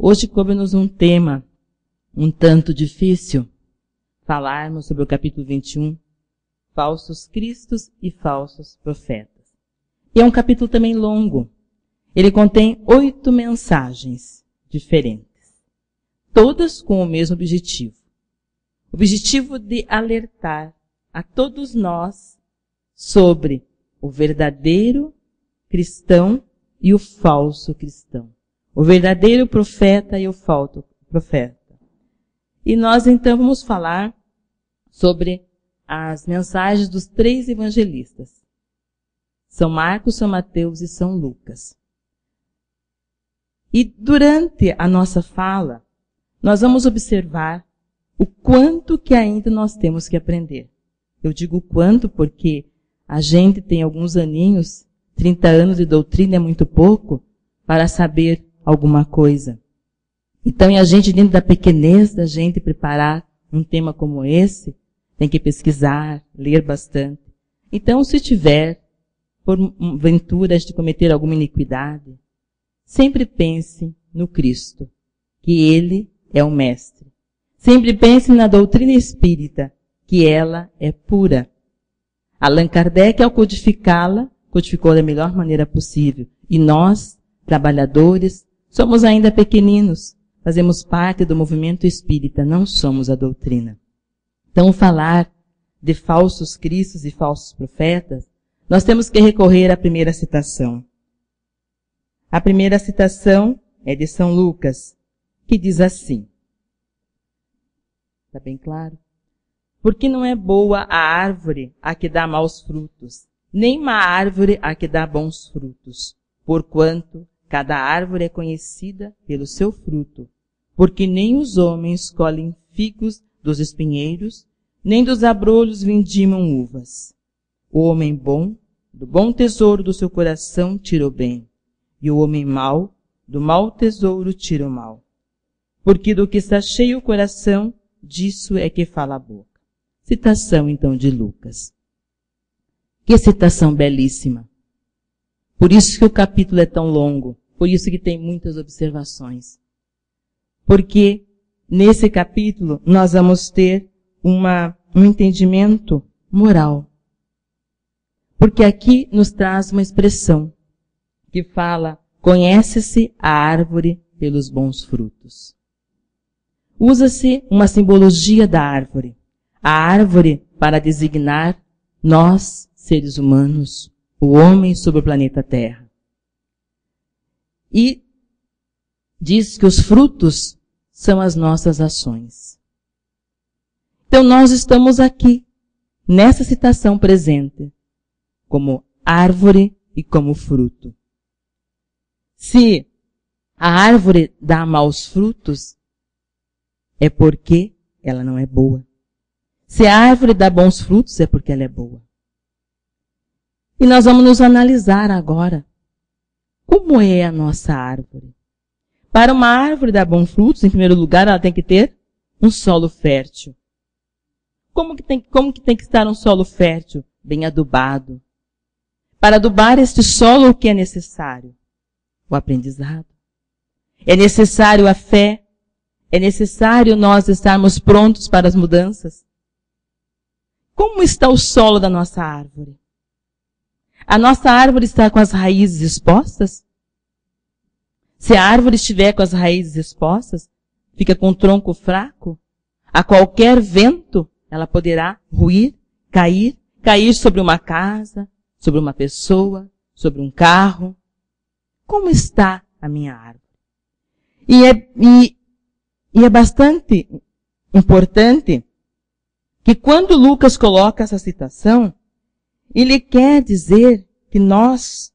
Hoje coube-nos um tema um tanto difícil, falarmos sobre o capítulo 21, falsos cristos e falsos profetas. E é um capítulo também longo. Ele contém 8 mensagens diferentes, todas com o mesmo objetivo. O objetivo de alertar a todos nós sobre o verdadeiro cristão e o falso cristão. O verdadeiro profeta e o falso profeta. E nós então vamos falar sobre as mensagens dos 3 evangelistas. São Marcos, São Mateus e São Lucas. E durante a nossa fala, nós vamos observar o quanto que ainda nós temos que aprender. Eu digo quanto porque a gente tem alguns aninhos, 30 anos de doutrina é muito pouco, para saber alguma coisa. Então, e a gente, dentro da pequenez da gente, preparar um tema como esse, tem que pesquisar, ler bastante. Então, se tiver, porventura, de cometer alguma iniquidade, sempre pense no Cristo, que Ele é o Mestre. Sempre pense na doutrina espírita, que ela é pura. Allan Kardec, ao codificá-la, codificou da melhor maneira possível. E nós, trabalhadores, somos ainda pequeninos. Fazemos parte do movimento espírita, não somos a doutrina. Então, falar de falsos cristos e falsos profetas, nós temos que recorrer à primeira citação. A primeira citação é de São Lucas, que diz assim. Está bem claro? Porque não é boa a árvore a que dá maus frutos, nem má árvore a que dá bons frutos, porquanto cada árvore é conhecida pelo seu fruto, porque nem os homens colhem figos dos espinheiros, nem dos abrolhos vindimam uvas. O homem bom, do bom tesouro do seu coração, tira o bem, e o homem mau, do mau tesouro, tira o mal. Porque do que está cheio o coração, disso é que fala a boca. Citação, então, de Lucas. Que citação belíssima. Por isso que o capítulo é tão longo. Por isso que tem muitas observações. Porque nesse capítulo nós vamos ter um entendimento moral. Porque aqui nos traz uma expressão que fala, conhece-se a árvore pelos bons frutos. Usa-se uma simbologia da árvore. A árvore para designar nós, seres humanos, o homem sobre o planeta Terra. E diz que os frutos são as nossas ações. Então nós estamos aqui, nessa citação presente, como árvore e como fruto. Se a árvore dá maus frutos, é porque ela não é boa. Se a árvore dá bons frutos, é porque ela é boa. E nós vamos nos analisar agora. Como é a nossa árvore? Para uma árvore dar bons frutos, em primeiro lugar, ela tem que ter um solo fértil. Como que tem que estar um solo fértil? Bem adubado. Para adubar este solo, o que é necessário? O aprendizado. É necessário a fé. É necessário nós estarmos prontos para as mudanças. Como está o solo da nossa árvore? A nossa árvore está com as raízes expostas? Se a árvore estiver com as raízes expostas, fica com o tronco fraco, a qualquer vento ela poderá ruir, cair sobre uma casa, sobre uma pessoa, sobre um carro. Como está a minha árvore? E é bastante importante que quando Lucas coloca essa citação, ele quer dizer que nós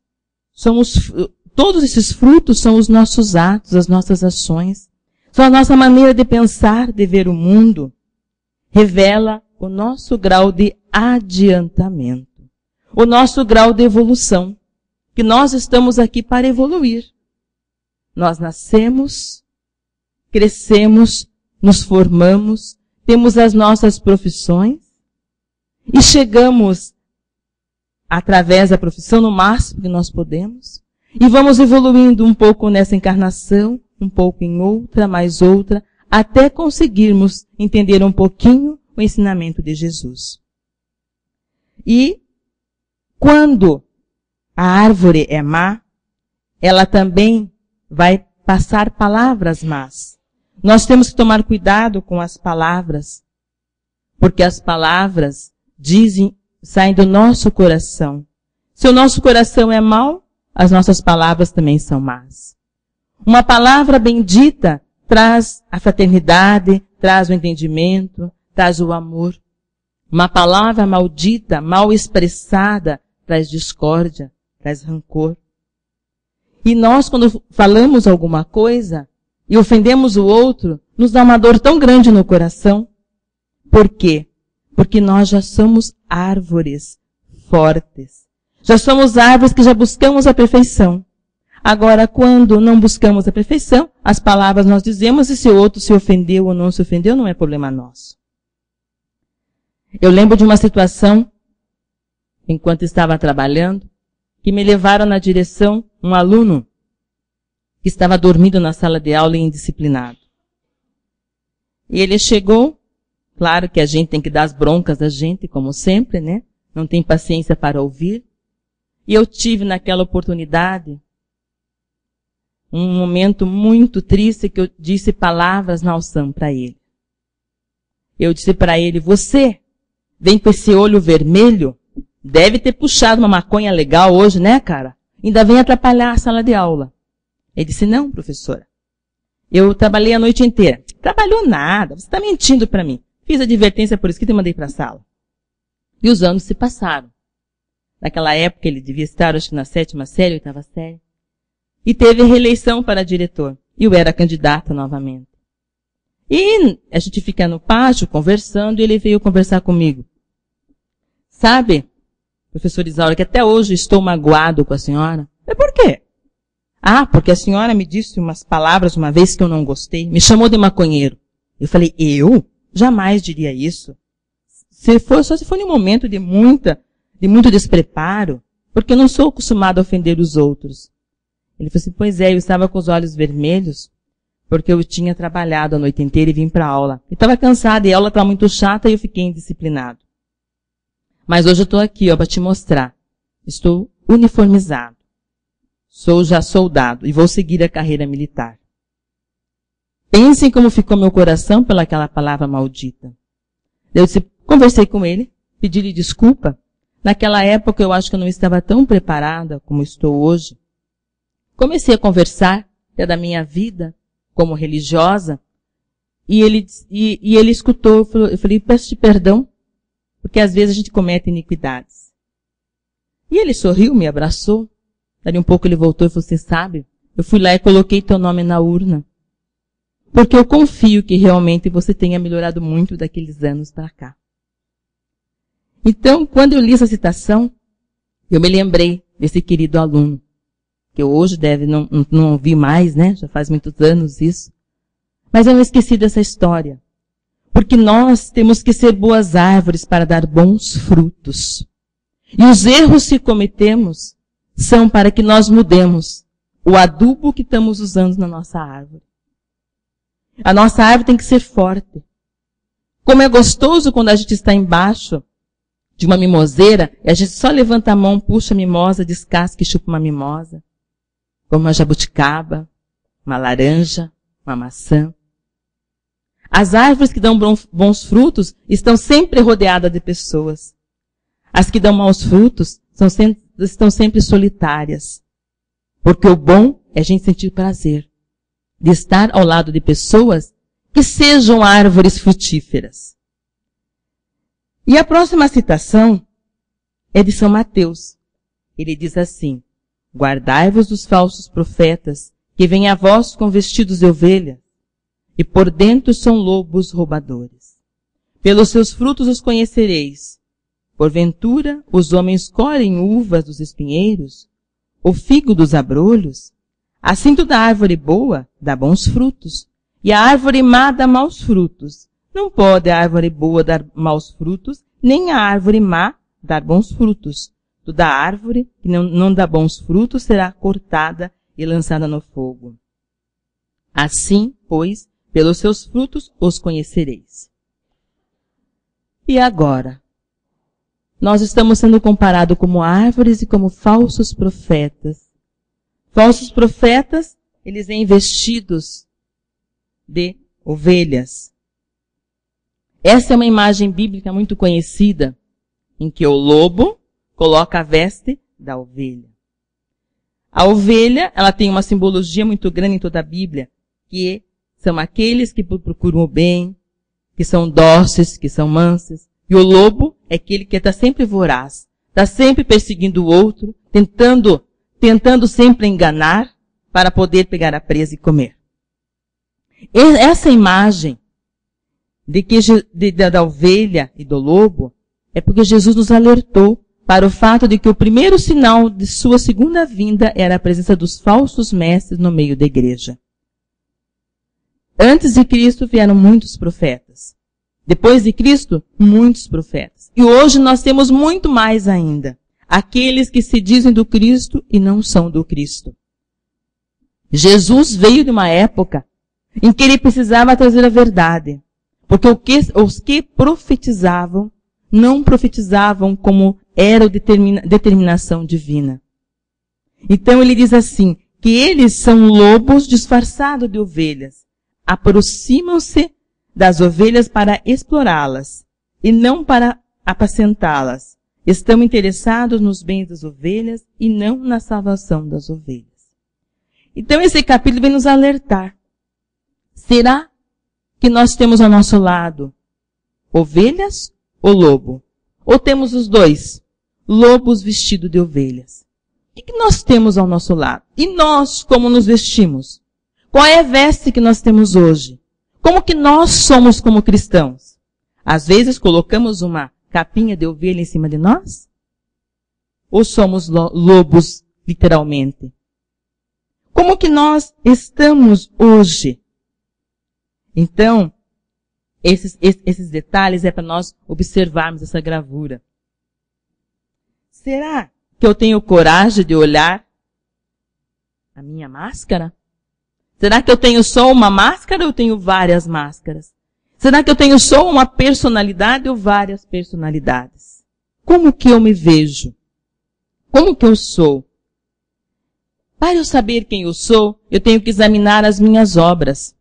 somos, todos esses frutos são os nossos atos, as nossas ações. São a nossa maneira de pensar, de ver o mundo. Revela o nosso grau de adiantamento. O nosso grau de evolução. Que nós estamos aqui para evoluir. Nós nascemos, crescemos, nos formamos, temos as nossas profissões e chegamos através da profissão no máximo que nós podemos e vamos evoluindo um pouco nessa encarnação, um pouco em outra, mais outra, até conseguirmos entender um pouquinho o ensinamento de Jesus. E quando a árvore é má, ela também vai passar palavras más. Nós temos que tomar cuidado com as palavras, porque as palavras saem do nosso coração. Se o nosso coração é mau, as nossas palavras também são más. Uma palavra bendita traz a fraternidade, traz o entendimento, traz o amor. Uma palavra maldita, mal expressada, traz discórdia, traz rancor. E nós, quando falamos alguma coisa e ofendemos o outro, nos dá uma dor tão grande no coração. Por quê? Porque nós já somos árvores fortes. Já somos árvores que já buscamos a perfeição. Agora, quando não buscamos a perfeição, as palavras nós dizemos e se o outro se ofendeu ou não se ofendeu, não é problema nosso. Eu lembro de uma situação, enquanto estava trabalhando, que me levaram na direção um aluno que estava dormindo na sala de aula e indisciplinado. E ele chegou, claro que a gente tem que dar as broncas da gente, como sempre, né? Não tem paciência para ouvir. E eu tive naquela oportunidade um momento muito triste que eu disse palavras na alção para ele. Eu disse para ele, você vem com esse olho vermelho, deve ter puxado uma maconha legal hoje, né, cara? Ainda vem atrapalhar a sala de aula. Ele disse, não, professora. Eu trabalhei a noite inteira. Trabalhou nada, você está mentindo para mim. Fiz advertência por escrito e mandei para a sala. E os anos se passaram. Naquela época ele devia estar, acho que na 7ª série, 8ª série. E teve reeleição para diretor. E eu era candidata novamente. E a gente fica no pátio conversando e ele veio conversar comigo. Sabe, professor Isaura, que até hoje estou magoado com a senhora. É por quê? Ah, porque a senhora me disse umas palavras uma vez que eu não gostei. Me chamou de maconheiro. Eu falei, eu? Jamais diria isso. Só se for em um momento de muito despreparo, porque eu não sou acostumado a ofender os outros. Ele falou assim, pois é, eu estava com os olhos vermelhos, porque eu tinha trabalhado a noite inteira e vim para a aula. E estava cansada, e a aula estava muito chata e eu fiquei indisciplinado. Mas hoje eu estou aqui, ó, para te mostrar. Estou uniformizado. Sou já soldado e vou seguir a carreira militar. Pensem como ficou meu coração pelaquela palavra maldita. Eu conversei com ele, pedi-lhe desculpa. Naquela época eu acho que eu não estava tão preparada como estou hoje. Comecei a conversar até da minha vida como religiosa e ele escutou. Eu falei, peço-te perdão, porque às vezes a gente comete iniquidades. E ele sorriu, me abraçou. Daí um pouco ele voltou e falou, você sabe, eu fui lá e coloquei teu nome na urna. Porque eu confio que realmente você tenha melhorado muito daqueles anos para cá. Então, quando eu li essa citação, eu me lembrei desse querido aluno, que eu hoje não ouvi mais, né? Já faz muitos anos isso. Mas eu não esqueci dessa história. Porque nós temos que ser boas árvores para dar bons frutos. E os erros que cometemos são para que nós mudemos o adubo que estamos usando na nossa árvore. A nossa árvore tem que ser forte. Como é gostoso quando a gente está embaixo de uma mimoseira e a gente só levanta a mão, puxa a mimosa, descasca e chupa uma mimosa. Como uma jabuticaba, uma laranja, uma maçã. As árvores que dão bons frutos estão sempre rodeadas de pessoas. As que dão maus frutos estão sempre solitárias. Porque o bom é a gente sentir prazer de estar ao lado de pessoas que sejam árvores frutíferas. E a próxima citação é de São Mateus. Ele diz assim, guardai-vos dos falsos profetas, que vêm a vós com vestidos de ovelha, e por dentro são lobos roubadores. Pelos seus frutos os conhecereis. Porventura, os homens colhem uvas dos espinheiros, ou figo dos abrolhos? Assim toda árvore boa dá bons frutos, e a árvore má dá maus frutos. Não pode a árvore boa dar maus frutos, nem a árvore má dar bons frutos. Toda árvore que não dá bons frutos será cortada e lançada no fogo. Assim, pois, pelos seus frutos os conhecereis. E agora? Nós estamos sendo comparados como árvores e como falsos profetas. Falsos profetas, eles vêm vestidos de ovelhas. Essa é uma imagem bíblica muito conhecida, em que o lobo coloca a veste da ovelha. A ovelha, ela tem uma simbologia muito grande em toda a Bíblia, que são aqueles que procuram o bem, que são dóceis, que são mansos. E o lobo é aquele que está sempre voraz, está sempre perseguindo o outro, tentando sempre enganar para poder pegar a presa e comer. Essa imagem da ovelha e do lobo é porque Jesus nos alertou para o fato de que o primeiro sinal de sua segunda vinda era a presença dos falsos mestres no meio da igreja. Antes de Cristo vieram muitos profetas. Depois de Cristo, muitos profetas. E hoje nós temos muito mais ainda. Aqueles que se dizem do Cristo e não são do Cristo. Jesus veio de uma época em que ele precisava trazer a verdade. Porque os que profetizavam, não profetizavam como era a determinação divina. Então ele diz assim, que eles são lobos disfarçados de ovelhas. Aproximam-se das ovelhas para explorá-las e não para apacentá-las. Estão interessados nos bens das ovelhas e não na salvação das ovelhas. Então esse capítulo vem nos alertar. Será que nós temos ao nosso lado ovelhas ou lobo? Ou temos os dois? Lobos vestidos de ovelhas. O que nós temos ao nosso lado? E nós, como nos vestimos? Qual é a veste que nós temos hoje? Como que nós somos como cristãos? Às vezes colocamos uma capinha de ovelha em cima de nós? Ou somos lobos, literalmente? Como que nós estamos hoje? Então, esses detalhes é para nós observarmos essa gravura. Será que eu tenho coragem de olhar a minha máscara? Será que eu tenho só uma máscara ou eu tenho várias máscaras? Será que eu tenho só uma personalidade ou várias personalidades? Como que eu me vejo? Como que eu sou? Para eu saber quem eu sou, eu tenho que examinar as minhas obras.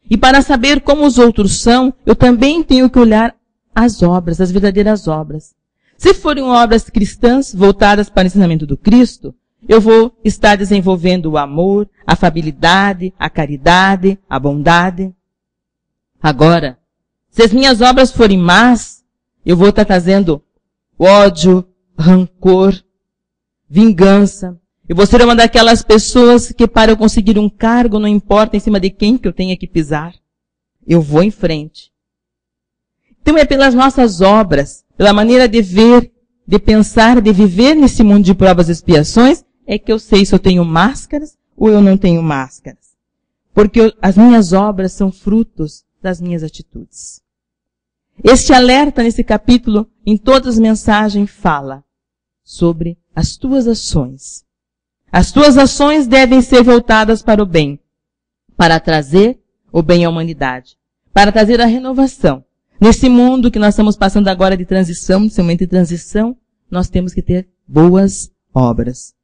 E para saber como os outros são, eu também tenho que olhar as obras, as verdadeiras obras. Se forem obras cristãs voltadas para o ensinamento do Cristo, eu vou estar desenvolvendo o amor, a afabilidade, a caridade, a bondade. Agora, se as minhas obras forem más, eu vou estar trazendo ódio, rancor, vingança. Eu vou ser uma daquelas pessoas que para eu conseguir um cargo, não importa em cima de quem que eu tenha que pisar. Eu vou em frente. Então é pelas nossas obras, pela maneira de ver, de pensar, de viver nesse mundo de provas e expiações, é que eu sei se eu tenho máscaras ou eu não tenho máscaras. Porque as minhas obras são frutos das minhas atitudes. Este alerta nesse capítulo, em todas as mensagens, fala sobre as tuas ações. As tuas ações devem ser voltadas para o bem, para trazer o bem à humanidade, para trazer a renovação. Nesse mundo que nós estamos passando agora de transição, nesse momento de transição, nós temos que ter boas obras.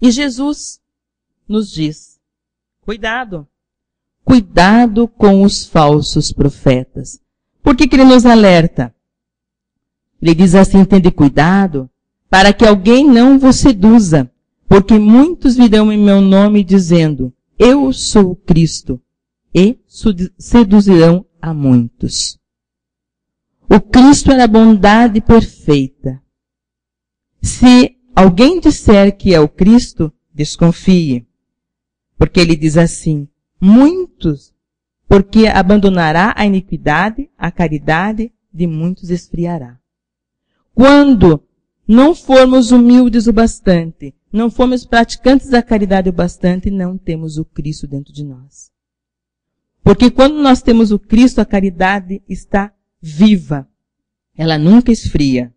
E Jesus nos diz, cuidado com os falsos profetas. Por que ele nos alerta? Ele diz assim, tende cuidado, para que alguém não vos seduza, porque muitos virão em meu nome dizendo, eu sou o Cristo, e seduzirão a muitos. O Cristo era a bondade perfeita. Se alguém disser que é o Cristo, desconfie, porque ele diz assim, muitos, porque abandonará a iniquidade, a caridade de muitos esfriará. Quando não formos humildes o bastante, não formos praticantes da caridade o bastante, não temos o Cristo dentro de nós. Porque quando nós temos o Cristo, a caridade está viva. Ela nunca esfria.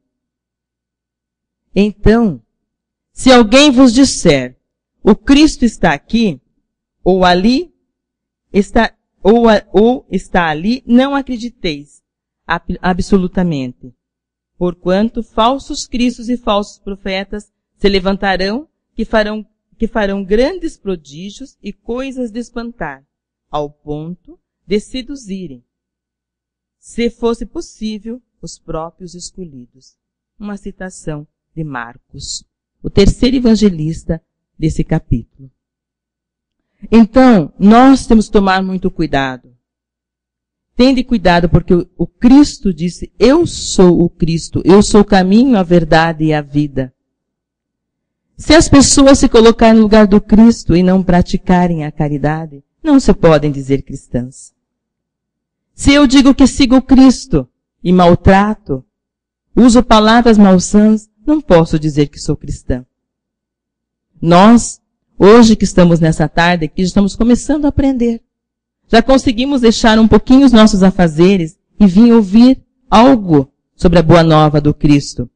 Então, se alguém vos disser, o Cristo está aqui, ou ali, ou está ali, não acrediteis, absolutamente. Porquanto falsos cristos e falsos profetas se levantarão, que farão grandes prodígios e coisas de espantar, ao ponto de seduzirem, se fosse possível, os próprios escolhidos. Uma citação de Marcos, o terceiro evangelista desse capítulo. Então, nós temos que tomar muito cuidado. Tende cuidado, porque o Cristo disse, eu sou o Cristo, eu sou o caminho, a verdade e a vida. Se as pessoas se colocarem no lugar do Cristo e não praticarem a caridade, não se podem dizer cristãs. Se eu digo que sigo o Cristo e maltrato, uso palavras malsãs, não posso dizer que sou cristã. Nós, hoje que estamos nessa tarde aqui, estamos começando a aprender. Já conseguimos deixar um pouquinho os nossos afazeres e vir ouvir algo sobre a boa nova do Cristo.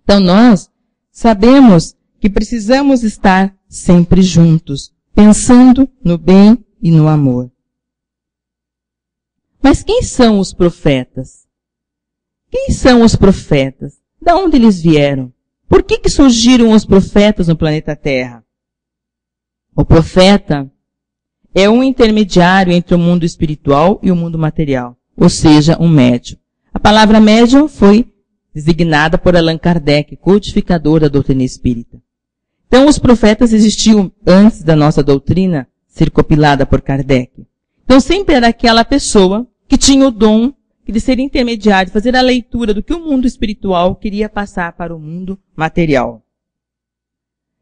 Então nós sabemos que precisamos estar sempre juntos, pensando no bem e no amor. Mas quem são os profetas? Quem são os profetas? De onde eles vieram? Por que surgiram os profetas no planeta Terra? O profeta é um intermediário entre o mundo espiritual e o mundo material, ou seja, um médium. A palavra médium foi designada por Allan Kardec, codificador da doutrina espírita. Então, os profetas existiam antes da nossa doutrina ser compilada por Kardec. Então, sempre era aquela pessoa que tinha o dom de ser intermediário, de fazer a leitura do que o mundo espiritual queria passar para o mundo material.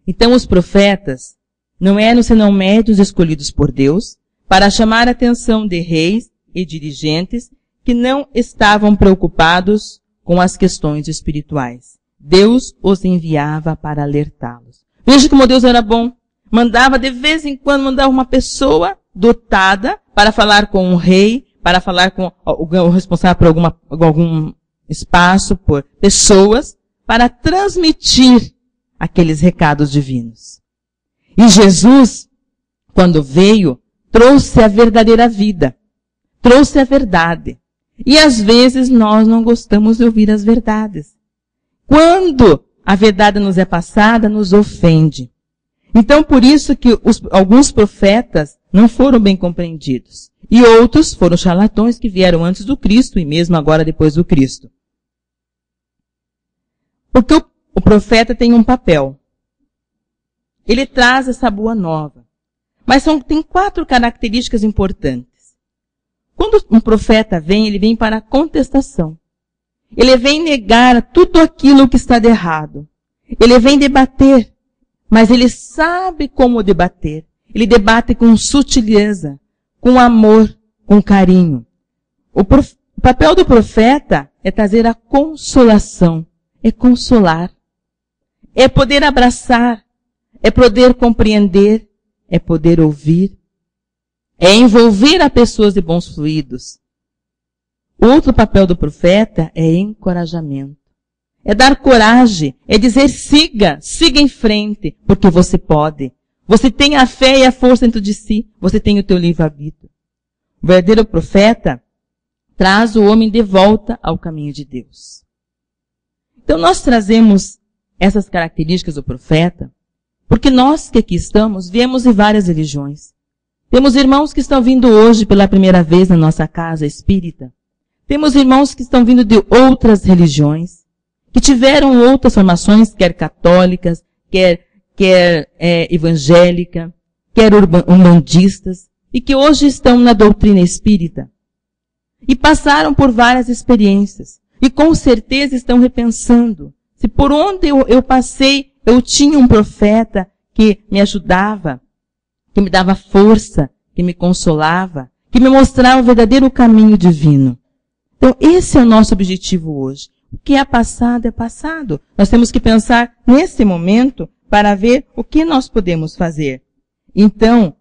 Então, os profetas não eram senão médiuns escolhidos por Deus para chamar a atenção de reis e dirigentes que não estavam preocupados com as questões espirituais. Deus os enviava para alertá-los. Veja como Deus era bom. Mandava, de vez em quando, uma pessoa dotada para falar com um rei, para falar com o responsável por algum espaço, por pessoas, para transmitir aqueles recados divinos. E Jesus, quando veio, trouxe a verdadeira vida, trouxe a verdade. E às vezes nós não gostamos de ouvir as verdades. Quando a verdade nos é passada, nos ofende. Então, por isso que alguns profetas não foram bem compreendidos. E outros foram charlatões que vieram antes do Cristo e mesmo agora depois do Cristo. Porque o profeta tem um papel. Ele traz essa boa nova. Mas tem 4 características importantes. Quando um profeta vem, ele vem para a contestação. Ele vem negar tudo aquilo que está de errado. Ele vem debater, mas ele sabe como debater. Ele debate com sutileza, com amor, com carinho. O papel do profeta é trazer a consolação, é consolar, é poder abraçar, é poder compreender, é poder ouvir, é envolver a pessoas de bons fluidos. Outro papel do profeta é encorajamento. É dar coragem, é dizer siga em frente, porque você pode. Você tem a fé e a força dentro de si, você tem o teu livre-arbítrio. O verdadeiro profeta traz o homem de volta ao caminho de Deus. Então nós trazemos essas características do profeta, porque nós que aqui estamos, viemos de várias religiões. Temos irmãos que estão vindo hoje pela primeira vez na nossa casa espírita. Temos irmãos que estão vindo de outras religiões, que tiveram outras formações, quer católicas, quer evangélica, quer umbandistas, e que hoje estão na doutrina espírita. E passaram por várias experiências. E com certeza estão repensando. Se por onde eu passei, eu tinha um profeta que me ajudava, que me dava força, que me consolava, que me mostrava o verdadeiro caminho divino. Então, esse é o nosso objetivo hoje. O que é passado é passado. Nós temos que pensar nesse momento para ver o que nós podemos fazer. Então,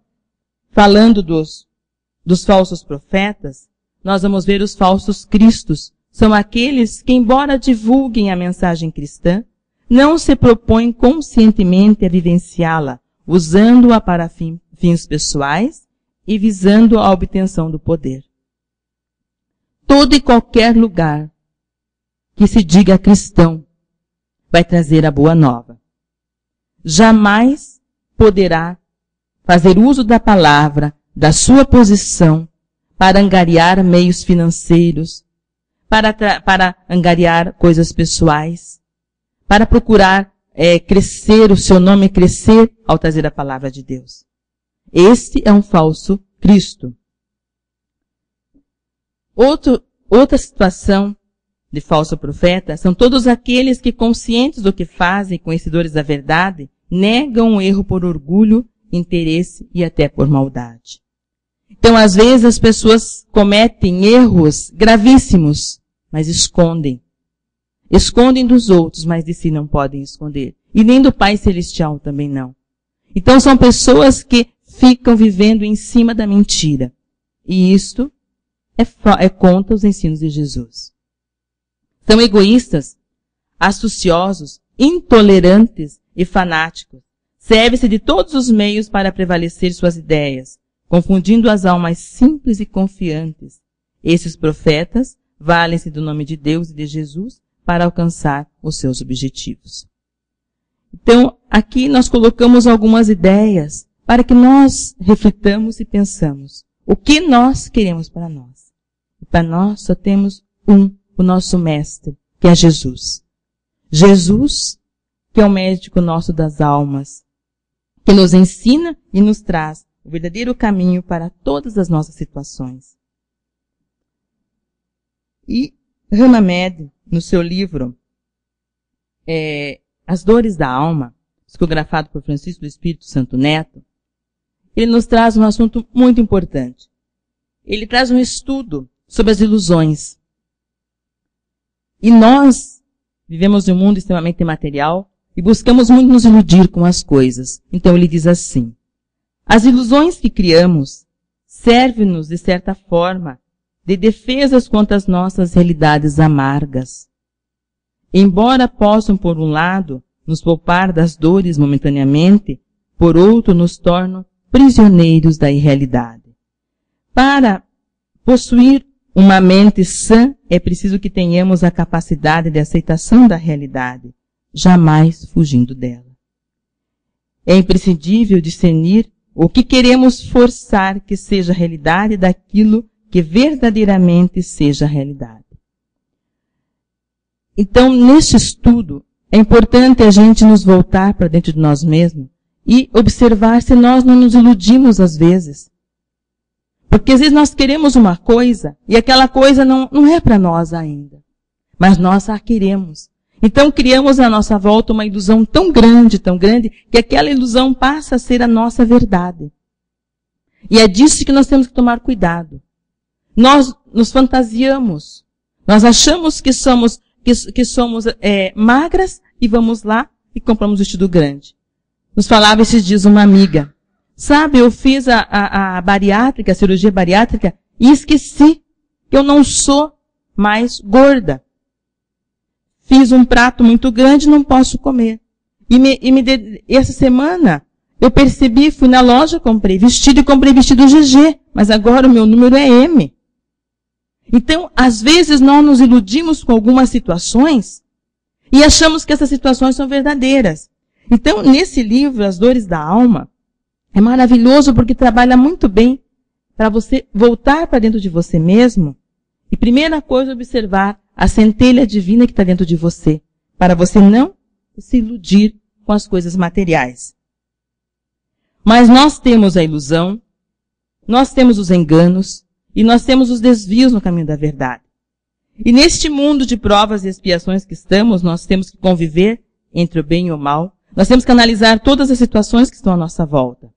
falando dos falsos profetas, nós vamos ver os falsos cristos. São aqueles que, embora divulguem a mensagem cristã, não se propõem conscientemente a vivenciá-la usando-a para fins pessoais e visando a obtenção do poder. Todo e qualquer lugar que se diga cristão vai trazer a boa nova. Jamais poderá fazer uso da palavra, da sua posição, para angariar meios financeiros, para angariar coisas pessoais, para procurar crescer, o seu nome crescer ao trazer a palavra de Deus. Este é um falso Cristo. Outra situação de falso profeta são todos aqueles que, conscientes do que fazem, conhecedores da verdade, negam o erro por orgulho, interesse e até por maldade. Então, às vezes, as pessoas cometem erros gravíssimos, mas escondem. Escondem dos outros, mas de si não podem esconder. E nem do Pai Celestial também não. Então, são pessoas que ficam vivendo em cima da mentira. E isto é contra os ensinos de Jesus. São egoístas, astuciosos, intolerantes e fanáticos. Serve-se de todos os meios para prevalecer suas ideias, confundindo as almas simples e confiantes. Esses profetas valem-se do nome de Deus e de Jesus para alcançar os seus objetivos. Então, aqui nós colocamos algumas ideias para que nós reflitamos e pensamos. O que nós queremos para nós? E para nós só temos o nosso mestre, que é Jesus. Jesus, que é o médico nosso das almas, que nos ensina e nos traz o verdadeiro caminho para todas as nossas situações. E Hannah Med, no seu livro As Dores da Alma, psicografado por Francisco do Espírito Santo Neto, ele nos traz um assunto muito importante. Ele traz um estudo sobre as ilusões. E nós vivemos em um mundo extremamente material e buscamos muito nos iludir com as coisas. Então ele diz assim: as ilusões que criamos servem-nos, de certa forma, de defesas contra as nossas realidades amargas. Embora possam, por um lado, nos poupar das dores momentaneamente, por outro, nos tornam prisioneiros da irrealidade. Para possuir uma mente sã, é preciso que tenhamos a capacidade de aceitação da realidade, jamais fugindo dela. É imprescindível discernir o que queremos forçar que seja realidade daquilo que verdadeiramente seja realidade. Então, neste estudo, é importante a gente nos voltar para dentro de nós mesmos e observar se nós não nos iludimos às vezes. Porque às vezes nós queremos uma coisa e aquela coisa não é para nós ainda. Mas nós a queremos. Então criamos à nossa volta uma ilusão tão grande, que aquela ilusão passa a ser a nossa verdade. E é disso que nós temos que tomar cuidado. Nós nos fantasiamos. Nós achamos que somos magras e vamos lá e compramos um vestido grande. Nos falava esses dias uma amiga. Sabe, eu fiz a bariátrica, a cirurgia bariátrica, e esqueci que eu não sou mais gorda. Fiz um prato muito grande e não posso comer. Essa semana, eu percebi, fui na loja, comprei vestido GG, mas agora o meu número é M. Então, às vezes, nós nos iludimos com algumas situações e achamos que essas situações são verdadeiras. Então, nesse livro, As Dores da Alma, é maravilhoso porque trabalha muito bem para você voltar para dentro de você mesmo e, primeira coisa, observar a centelha divina que está dentro de você, para você não se iludir com as coisas materiais. Mas nós temos a ilusão, nós temos os enganos e nós temos os desvios no caminho da verdade. E neste mundo de provas e expiações que estamos, nós temos que conviver entre o bem e o mal, nós temos que analisar todas as situações que estão à nossa volta.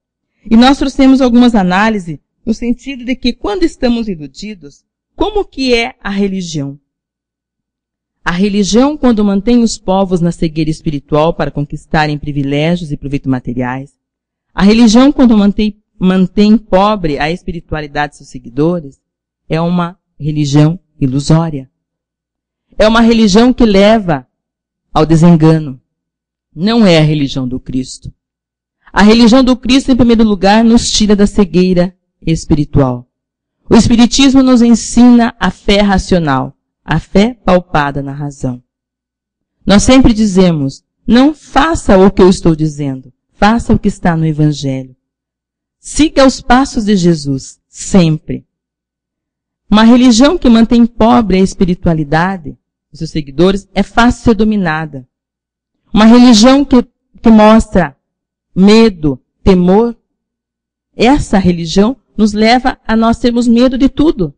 E nós trouxemos algumas análises no sentido de que quando estamos iludidos, como que é a religião? A religião, quando mantém os povos na cegueira espiritual para conquistarem privilégios e proveitos materiais. A religião, quando mantém pobre a espiritualidade de seus seguidores, é uma religião ilusória. É uma religião que leva ao desengano. Não é a religião do Cristo. A religião do Cristo, em primeiro lugar, nos tira da cegueira espiritual. O Espiritismo nos ensina a fé racional, a fé palpada na razão. Nós sempre dizemos, não faça o que eu estou dizendo, faça o que está no Evangelho. Siga os passos de Jesus, sempre. Uma religião que mantém pobre a espiritualidade dos seus seguidores é fácil ser dominada. Uma religião que mostra medo, temor, essa religião nos leva a nós termos medo de tudo.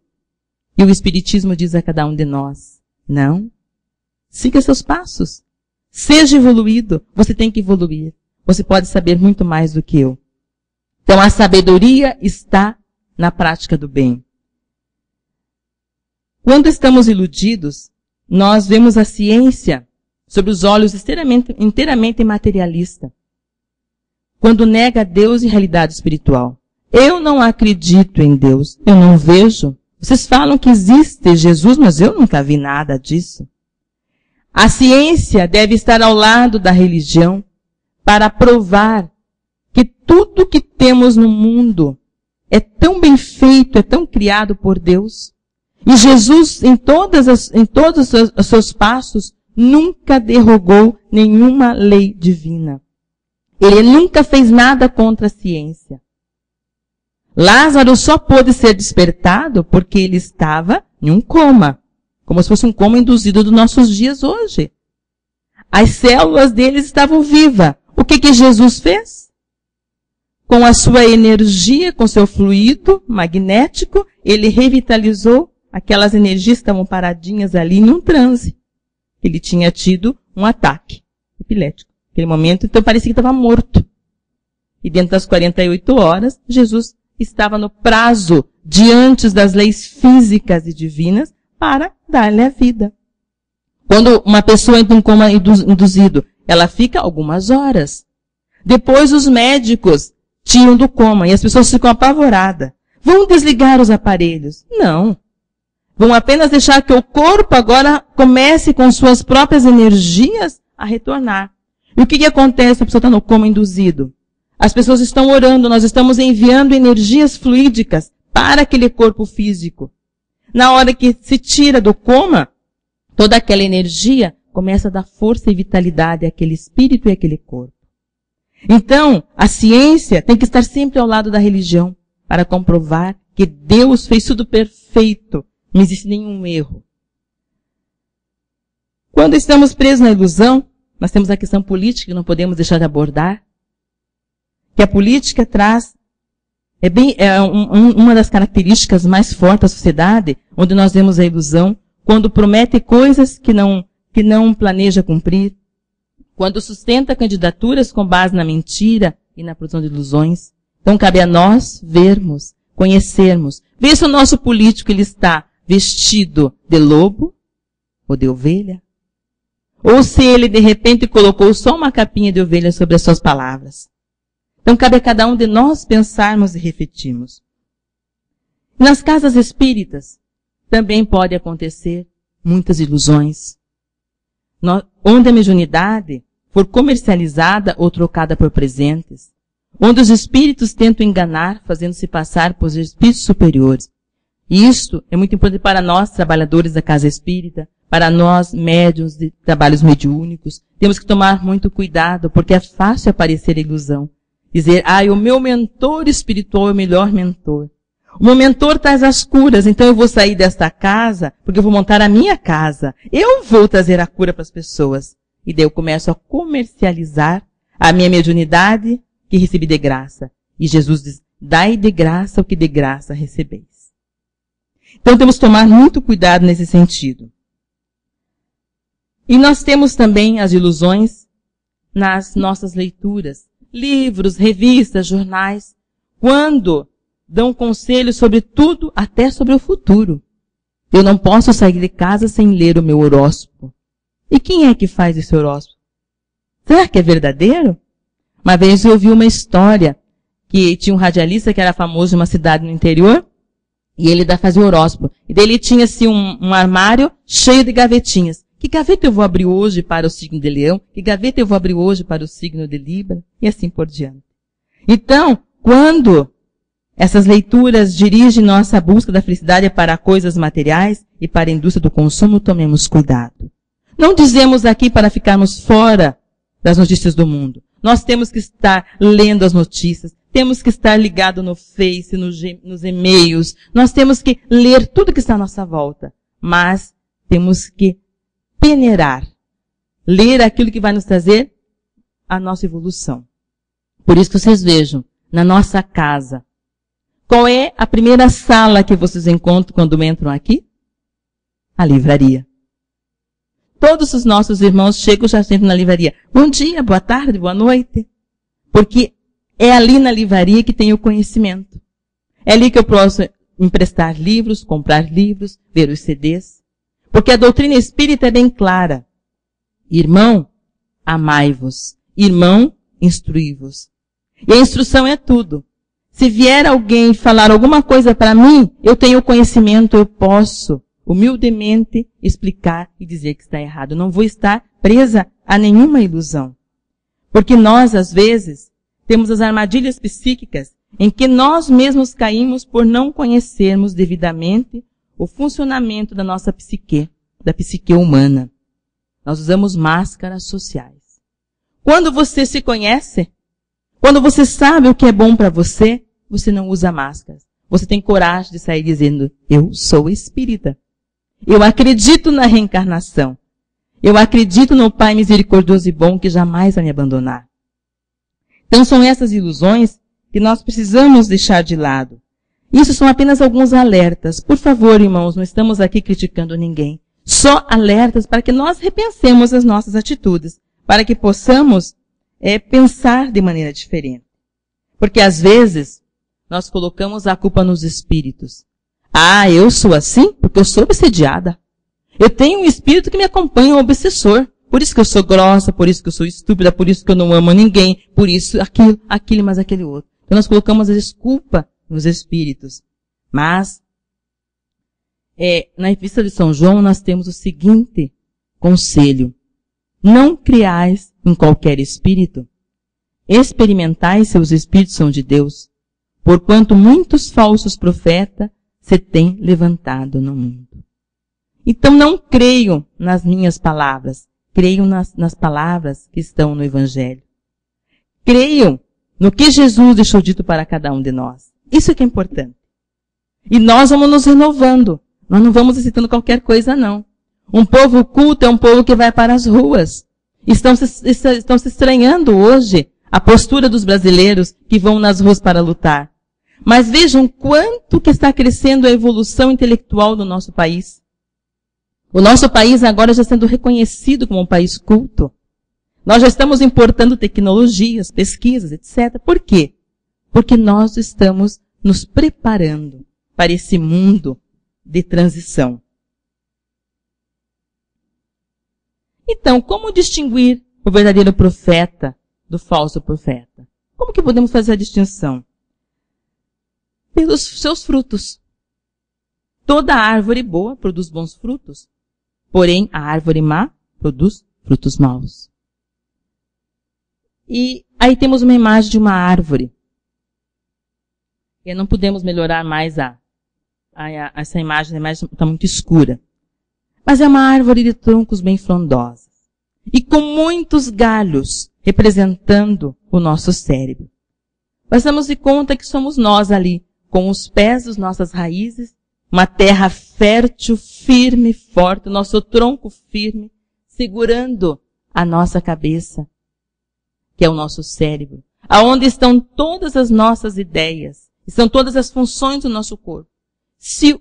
E o Espiritismo diz a cada um de nós, não, siga seus passos. Seja evoluído, você tem que evoluir. Você pode saber muito mais do que eu. Então a sabedoria está na prática do bem. Quando estamos iludidos, nós vemos a ciência sob os olhos inteiramente materialista. Quando nega Deus e realidade espiritual. Eu não acredito em Deus, eu não vejo. Vocês falam que existe Jesus, mas eu nunca vi nada disso. A ciência deve estar ao lado da religião para provar que tudo que temos no mundo é tão bem feito, é tão criado por Deus. E Jesus, em todos os seus passos, nunca derrogou nenhuma lei divina. Ele nunca fez nada contra a ciência. Lázaro só pôde ser despertado porque ele estava em um coma. Como se fosse um coma induzido dos nossos dias hoje. As células deles estavam vivas. O que Jesus fez? Com a sua energia, com seu fluido magnético, ele revitalizou aquelas energias que estavam paradinhas ali em um transe. Ele tinha tido um ataque epilético. Naquele momento, então parecia que estava morto. E dentro das 48 horas, Jesus estava no prazo diante das leis físicas e divinas para dar-lhe a vida. Quando uma pessoa entra em coma induzido, ela fica algumas horas. Depois os médicos tiram do coma e as pessoas ficam apavoradas. Vão desligar os aparelhos? Não. Vão apenas deixar que o corpo agora comece com suas próprias energias a retornar. E o que acontece quando a pessoa está no coma induzido? As pessoas estão orando, nós estamos enviando energias fluídicas para aquele corpo físico. Na hora que se tira do coma, toda aquela energia começa a dar força e vitalidade àquele espírito e àquele corpo. Então, a ciência tem que estar sempre ao lado da religião para comprovar que Deus fez tudo perfeito. Não existe nenhum erro. Quando estamos presos na ilusão, nós temos a questão política que não podemos deixar de abordar. Que a política traz, uma das características mais fortes da sociedade, onde nós vemos a ilusão, quando promete coisas que não planeja cumprir, quando sustenta candidaturas com base na mentira e na produção de ilusões. Então cabe a nós vermos, conhecermos, ver se o nosso político ele está vestido de lobo ou de ovelha, ou se ele de repente colocou só uma capinha de ovelha sobre as suas palavras. Então cabe a cada um de nós pensarmos e refletirmos. Nas casas espíritas também pode acontecer muitas ilusões. Onde a mediunidade for comercializada ou trocada por presentes, onde os espíritos tentam enganar, fazendo-se passar por espíritos superiores. E isto é muito importante para nós, trabalhadores da casa espírita, para nós, médiuns de trabalhos mediúnicos. Temos que tomar muito cuidado, porque é fácil aparecer a ilusão. Dizer, o meu mentor espiritual é o melhor mentor. O meu mentor traz as curas, então eu vou sair desta casa, porque eu vou montar a minha casa. Eu vou trazer a cura para as pessoas. E daí eu começo a comercializar a minha mediunidade que recebi de graça. E Jesus diz, dai de graça o que de graça recebeis. Então temos que tomar muito cuidado nesse sentido. E nós temos também as ilusões nas nossas leituras. Livros, revistas, jornais, quando dão conselhos sobre tudo, até sobre o futuro. Eu não posso sair de casa sem ler o meu horóscopo. E quem é que faz esse horóscopo? Será que é verdadeiro? Uma vez eu ouvi uma história que tinha um radialista que era famoso em uma cidade no interior, e ele fazia o horóscopo. E daí ele tinha assim um armário cheio de gavetinhas. Que gaveta eu vou abrir hoje para o signo de Leão? Que gaveta eu vou abrir hoje para o signo de Libra? E assim por diante. Então, quando essas leituras dirigem nossa busca da felicidade para coisas materiais e para a indústria do consumo, tomemos cuidado. Não dizemos aqui para ficarmos fora das notícias do mundo. Nós temos que estar lendo as notícias, temos que estar ligado no Face, nos e-mails, nós temos que ler tudo que está à nossa volta. Mas temos que peneirar, ler aquilo que vai nos trazer a nossa evolução. Por isso que vocês vejam, na nossa casa, qual é a primeira sala que vocês encontram quando entram aqui? A livraria. Todos os nossos irmãos chegam já sempre na livraria. Bom dia, boa tarde, boa noite. Porque é ali na livraria que tem o conhecimento. É ali que eu posso emprestar livros, comprar livros, ver os CDs. Porque a doutrina espírita é bem clara. Irmão, amai-vos. Irmão, instruí-vos. E a instrução é tudo. Se vier alguém falar alguma coisa para mim, eu tenho conhecimento, eu posso humildemente explicar e dizer que está errado. Eu não vou estar presa a nenhuma ilusão. Porque nós, às vezes, temos as armadilhas psíquicas em que nós mesmos caímos por não conhecermos devidamente o funcionamento da nossa psique, da psique humana. Nós usamos máscaras sociais. Quando você se conhece, quando você sabe o que é bom para você, você não usa máscaras. Você tem coragem de sair dizendo, eu sou espírita. Eu acredito na reencarnação. Eu acredito no Pai misericordioso e bom que jamais vai me abandonar. Então são essas ilusões que nós precisamos deixar de lado. Isso são apenas alguns alertas. Por favor, irmãos, não estamos aqui criticando ninguém. Só alertas para que nós repensemos as nossas atitudes, para que possamos pensar de maneira diferente. Porque às vezes nós colocamos a culpa nos espíritos. Ah, eu sou assim porque eu sou obsediada. Eu tenho um espírito que me acompanha, um obsessor. Por isso que eu sou grossa, por isso que eu sou estúpida, por isso que eu não amo ninguém, por isso aquilo, mas aquele outro. Então nós colocamos a desculpa nos espíritos. Mas, na Epístola de São João nós temos o seguinte conselho. Não criais em qualquer espírito. Experimentai se os espíritos são de Deus, porquanto muitos falsos profetas se têm levantado no mundo. Então não creio nas minhas palavras, creio nas palavras que estão no Evangelho. Creio no que Jesus deixou dito para cada um de nós. Isso é que é importante. E nós vamos nos renovando. Nós não vamos aceitando qualquer coisa, não. Um povo culto é um povo que vai para as ruas. Estão se estranhando hoje a postura dos brasileiros que vão nas ruas para lutar. Mas vejam quanto que está crescendo a evolução intelectual do nosso país. O nosso país agora já sendo reconhecido como um país culto. Nós já estamos importando tecnologias, pesquisas, etc. Por quê? Porque nós estamos nos preparando para esse mundo de transição. Então, como distinguir o verdadeiro profeta do falso profeta? Como que podemos fazer a distinção? Pelos seus frutos. Toda árvore boa produz bons frutos, porém a árvore má produz frutos maus. E aí temos uma imagem de uma árvore. E não podemos melhorar mais essa imagem, a imagem está muito escura. Mas é uma árvore de troncos bem frondosos. E com muitos galhos, representando o nosso cérebro. Nós damos de conta que somos nós ali, com os pés das nossas raízes, uma terra fértil, firme, forte, nosso tronco firme, segurando a nossa cabeça, que é o nosso cérebro, aonde estão todas as nossas ideias, estão todas as funções do nosso corpo. Se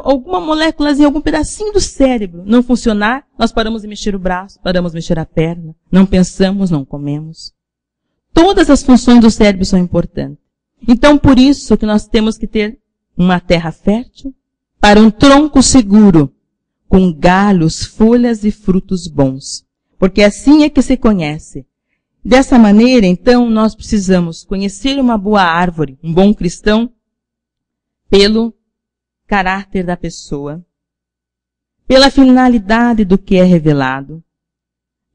alguma moléculazinha, algum pedacinho do cérebro não funcionar, nós paramos de mexer o braço, paramos de mexer a perna, não pensamos, não comemos. Todas as funções do cérebro são importantes. Então, por isso que nós temos que ter uma terra fértil para um tronco seguro, com galhos, folhas e frutos bons. Porque assim é que se conhece. Dessa maneira, então, nós precisamos conhecer uma boa árvore, um bom cristão, pelo caráter da pessoa, pela finalidade do que é revelado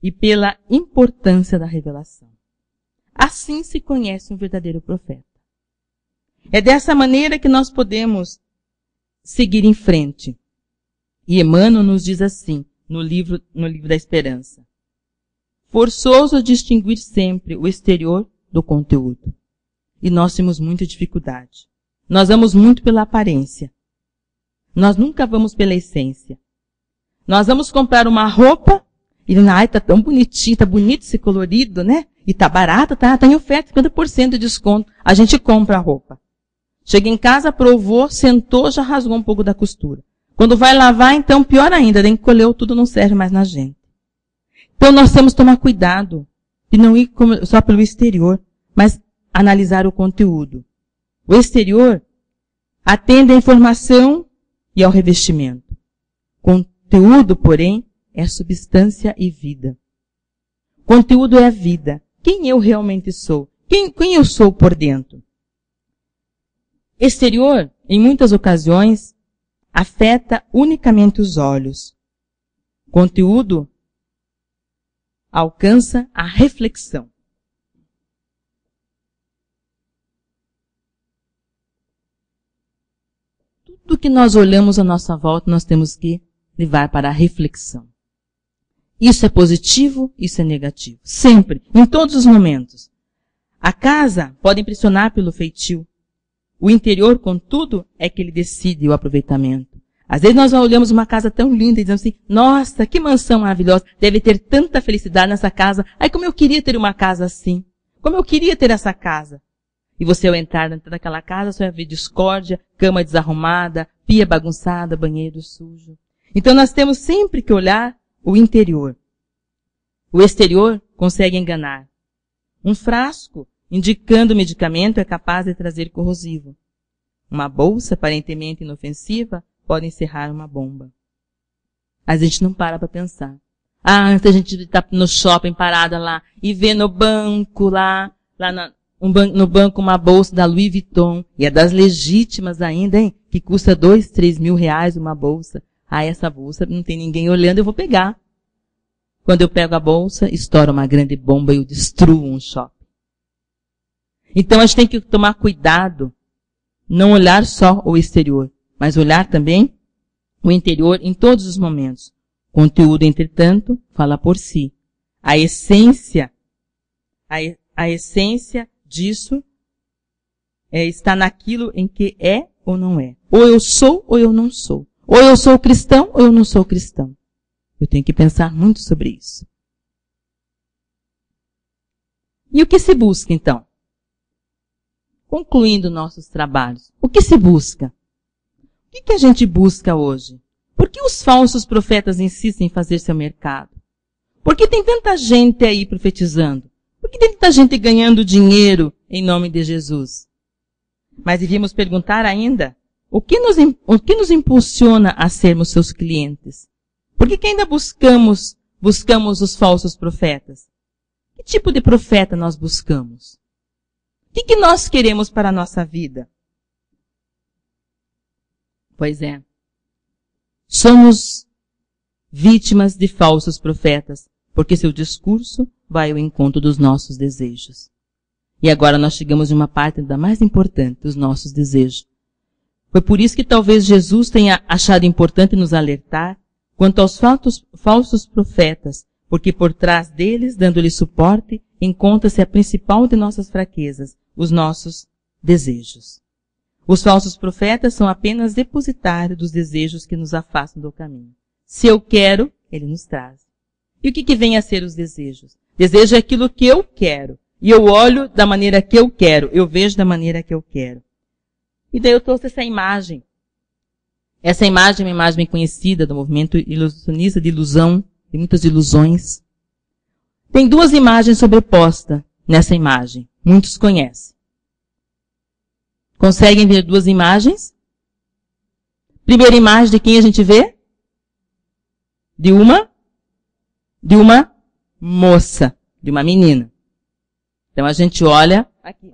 e pela importância da revelação. Assim se conhece um verdadeiro profeta. É dessa maneira que nós podemos seguir em frente. E Emmanuel nos diz assim, no livro da Esperança. Forçoso distinguir sempre o exterior do conteúdo. E nós temos muita dificuldade. Nós vamos muito pela aparência. Nós nunca vamos pela essência. Nós vamos comprar uma roupa e, ai, tá tão bonitinho, tá bonito esse colorido, né? E tá barato, tá em oferta, 50% de desconto. A gente compra a roupa. Chega em casa, provou, sentou, já rasgou um pouco da costura. Quando vai lavar, então, pior ainda, nem colheu, tudo não serve mais na gente. Então, nós temos que tomar cuidado de não ir só pelo exterior, mas analisar o conteúdo. O exterior atende à informação e ao revestimento. Conteúdo, porém, é substância e vida. Conteúdo é a vida. Quem eu realmente sou? Quem eu sou por dentro? Exterior, em muitas ocasiões, afeta unicamente os olhos. Conteúdo alcança a reflexão. Tudo que nós olhamos à nossa volta, nós temos que levar para a reflexão. Isso é positivo, isso é negativo. Sempre, em todos os momentos. A casa pode impressionar pelo feitio. O interior, contudo, é que ele decide o aproveitamento. Às vezes nós olhamos uma casa tão linda e dizemos assim, nossa, que mansão maravilhosa, deve ter tanta felicidade nessa casa. Ai, como eu queria ter uma casa assim. Como eu queria ter essa casa. E você, ao entrar dentro daquela casa, você vai ver discórdia, cama desarrumada, pia bagunçada, banheiro sujo. Então nós temos sempre que olhar o interior. O exterior consegue enganar. Um frasco indicando medicamento é capaz de trazer corrosivo. Uma bolsa aparentemente inofensiva pode encerrar uma bomba. A gente não para pensar. Antes a gente está no shopping parada lá e vê no banco no banco uma bolsa da Louis Vuitton, e é das legítimas ainda, hein? Que custa 2, 3 mil reais uma bolsa. Essa bolsa não tem ninguém olhando, eu vou pegar. Quando eu pego a bolsa, estoura uma grande bomba e eu destruo um shopping. Então a gente tem que tomar cuidado, não olhar só o exterior, mas olhar também o interior em todos os momentos. O conteúdo, entretanto, fala por si. A essência disso está naquilo em que é ou não é. Ou eu sou ou eu não sou. Ou eu sou cristão ou eu não sou cristão. Eu tenho que pensar muito sobre isso. E o que se busca, então? Concluindo nossos trabalhos, o que se busca? O que a gente busca hoje? Por que os falsos profetas insistem em fazer seu mercado? Por que tem tanta gente aí profetizando? Por que tem tanta gente ganhando dinheiro em nome de Jesus? Mas devíamos perguntar ainda, o que nos impulsiona a sermos seus clientes? Por que ainda buscamos os falsos profetas? Que tipo de profeta nós buscamos? O que nós queremos para a nossa vida? Pois é. Somos vítimas de falsos profetas, porque seu discurso vai ao encontro dos nossos desejos. E agora nós chegamos em uma parte da mais importante, dos nossos desejos. Foi por isso que talvez Jesus tenha achado importante nos alertar quanto aos falsos profetas, porque por trás deles, dando-lhes suporte, encontra-se a principal de nossas fraquezas, os nossos desejos. Os falsos profetas são apenas depositários dos desejos que nos afastam do caminho. Se eu quero, ele nos traz. E o que vem a ser os desejos? Desejo é aquilo que eu quero. E eu olho da maneira que eu quero. Eu vejo da maneira que eu quero. E daí eu trouxe essa imagem. Essa imagem é uma imagem bem conhecida do movimento ilusionista de ilusão, de muitas ilusões. Tem duas imagens sobrepostas nessa imagem. Muitos conhecem. Conseguem ver duas imagens? Primeira imagem de quem a gente vê? De uma moça, de uma menina. Então a gente olha aqui.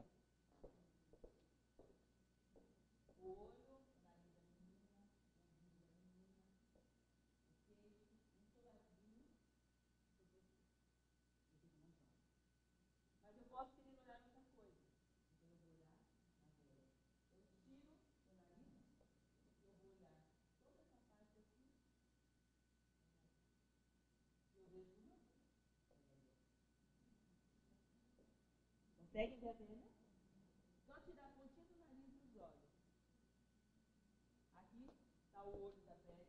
Consegue ver a velha? Só tirar a pontinha do nariz dos olhos. Aqui está o olho da velha.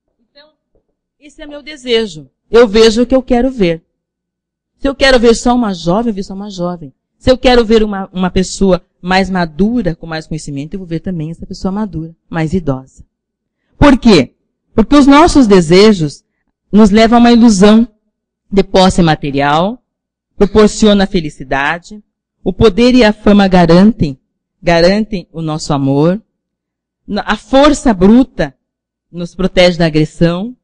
Aqui tem o nariz. Então, esse é meu desejo. Eu vejo o que eu quero ver. Se eu quero ver só uma jovem, eu vejo só uma jovem. Se eu quero ver uma pessoa mais madura, com mais conhecimento, eu vou ver também essa pessoa madura, mais idosa. Por quê? Porque os nossos desejos nos levam a uma ilusão de posse material, proporciona a felicidade, o poder e a fama garantem o nosso amor, a força bruta nos protege da agressão,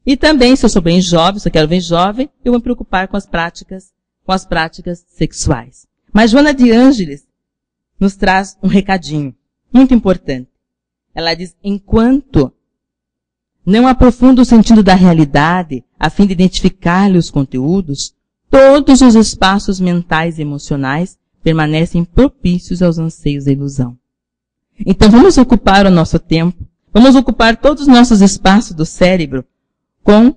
e também, se eu sou bem jovem, se eu quero ver jovem, eu vou me preocupar com as práticas sexuais. Mas Joana de Ângeles nos traz um recadinho muito importante. Ela diz, enquanto não aprofunda o sentido da realidade, a fim de identificar-lhe os conteúdos, todos os espaços mentais e emocionais permanecem propícios aos anseios da ilusão. Então vamos ocupar o nosso tempo, vamos ocupar todos os nossos espaços do cérebro com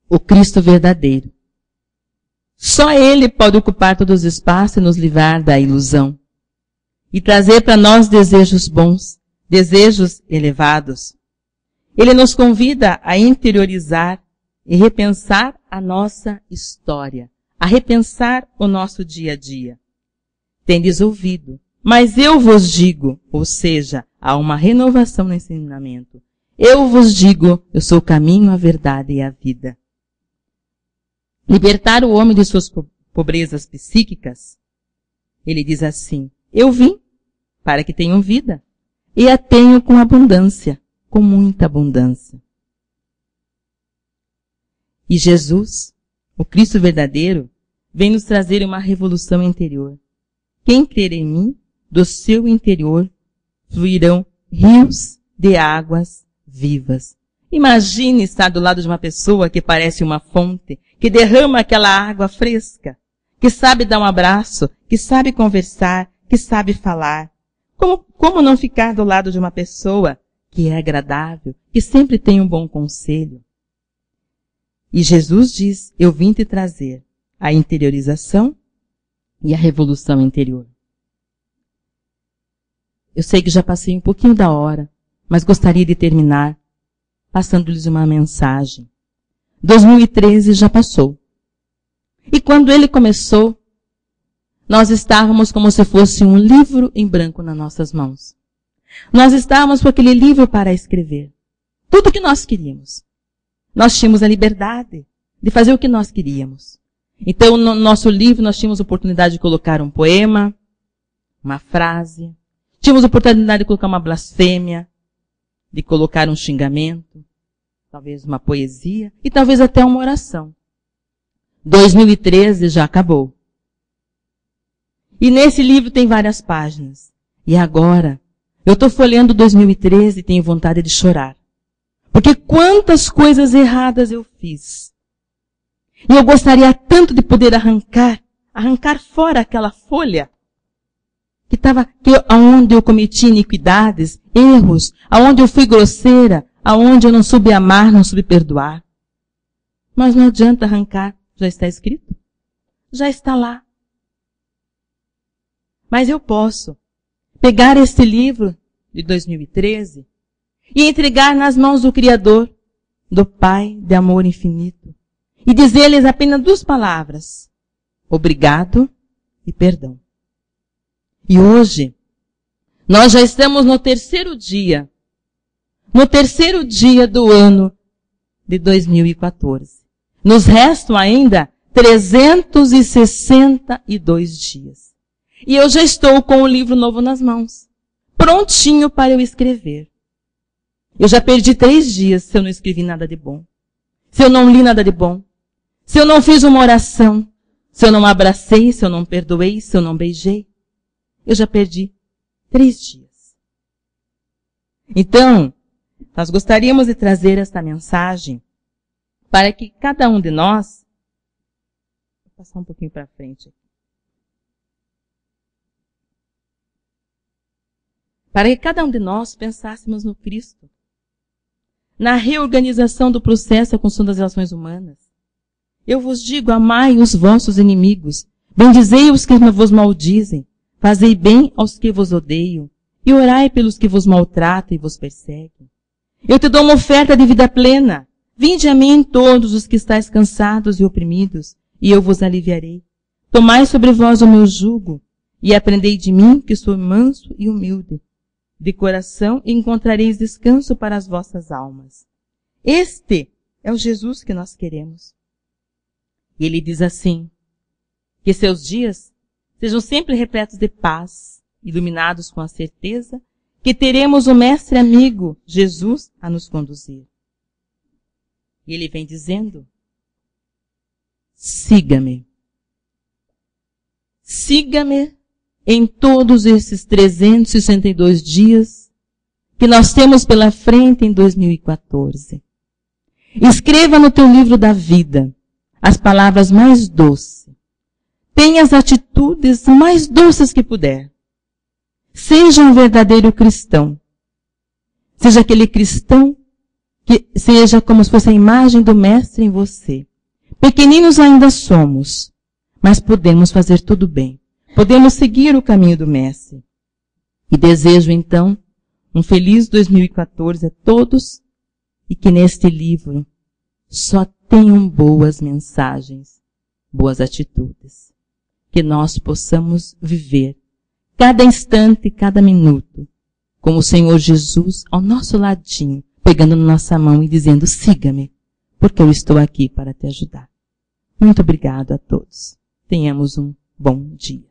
o Cristo verdadeiro. Só Ele pode ocupar todos os espaços e nos livrar da ilusão. E trazer para nós desejos bons, desejos elevados. Ele nos convida a interiorizar e repensar a nossa história, a repensar o nosso dia a dia. Tendes ouvido, mas eu vos digo, ou seja, há uma renovação no ensinamento. Eu vos digo, eu sou o caminho, a verdade e a vida. Libertar o homem de suas pobrezas psíquicas, ele diz assim, eu vim para que tenham vida, e a tenho com abundância, com muita abundância. E Jesus, o Cristo verdadeiro, vem nos trazer uma revolução interior. Quem crer em mim, do seu interior fluirão rios de águas vivas. Imagine estar do lado de uma pessoa que parece uma fonte, que derrama aquela água fresca, que sabe dar um abraço, que sabe conversar, que sabe falar. Como não ficar do lado de uma pessoa que é agradável, que sempre tem um bom conselho? E Jesus diz, eu vim te trazer a interiorização e a revolução interior. Eu sei que já passei um pouquinho da hora, mas gostaria de terminar passando-lhes uma mensagem. 2013 já passou. E quando ele começou, nós estávamos como se fosse um livro em branco nas nossas mãos. Nós estávamos com aquele livro para escrever. Tudo o que nós queríamos. Nós tínhamos a liberdade de fazer o que nós queríamos. Então, no nosso livro, nós tínhamos a oportunidade de colocar um poema, uma frase. Tínhamos a oportunidade de colocar uma blasfêmia, de colocar um xingamento, talvez uma poesia e talvez até uma oração. 2013 já acabou. E nesse livro tem várias páginas. E agora, eu estou folheando 2013 e tenho vontade de chorar. Porque quantas coisas erradas eu fiz. E eu gostaria tanto de poder arrancar fora aquela folha aonde eu cometi iniquidades, erros, aonde eu fui grosseira, aonde eu não soube amar, não soube perdoar. Mas não adianta arrancar, já está escrito. Já está lá. Mas eu posso pegar este livro de 2013 e entregar nas mãos do Criador, do Pai de amor infinito, e dizer-lhes apenas 2 palavras: obrigado e perdão. E hoje, nós já estamos no 3º dia. No 3º dia do ano de 2014. Nos restam ainda 362 dias. E eu já estou com o livro novo nas mãos. Prontinho para eu escrever. Eu já perdi 3 dias se eu não escrevi nada de bom. Se eu não li nada de bom. Se eu não fiz uma oração. Se eu não abracei, se eu não perdoei, se eu não beijei. Eu já perdi 3 dias. Então, nós gostaríamos de trazer esta mensagem para que cada um de nós, vou passar um pouquinho para frente, para que cada um de nós pensássemos no Cristo. na reorganização do processo da construção das relações humanas. Eu vos digo, amai os vossos inimigos, bendizei os que vos maldizem, fazei bem aos que vos odeiam, e orai pelos que vos maltratam e vos perseguem. Eu te dou uma oferta de vida plena. Vinde a mim todos os que estáis cansados e oprimidos, e eu vos aliviarei. Tomai sobre vós o meu jugo, e aprendei de mim, que sou manso e humilde de coração, e encontrareis descanso para as vossas almas. Este é o Jesus que nós queremos. E ele diz assim, que seus dias sejam sempre repletos de paz, iluminados com a certeza que teremos o Mestre amigo, Jesus, a nos conduzir. E ele vem dizendo, siga-me. Siga-me em todos esses 362 dias que nós temos pela frente em 2014. Escreva no teu livro da vida as palavras mais doces. Tenha as atitudes mais doces que puder. Seja um verdadeiro cristão. Seja aquele cristão que seja como se fosse a imagem do Mestre em você. Pequeninos ainda somos, mas podemos fazer tudo bem. Podemos seguir o caminho do Mestre. E desejo, então, um feliz 2014 a todos e que neste livro só tenham boas mensagens, boas atitudes. Que nós possamos viver cada instante, cada minuto, como o Senhor Jesus ao nosso ladinho, pegando na nossa mão e dizendo, siga-me, porque eu estou aqui para te ajudar. Muito obrigado a todos. Tenhamos um bom dia.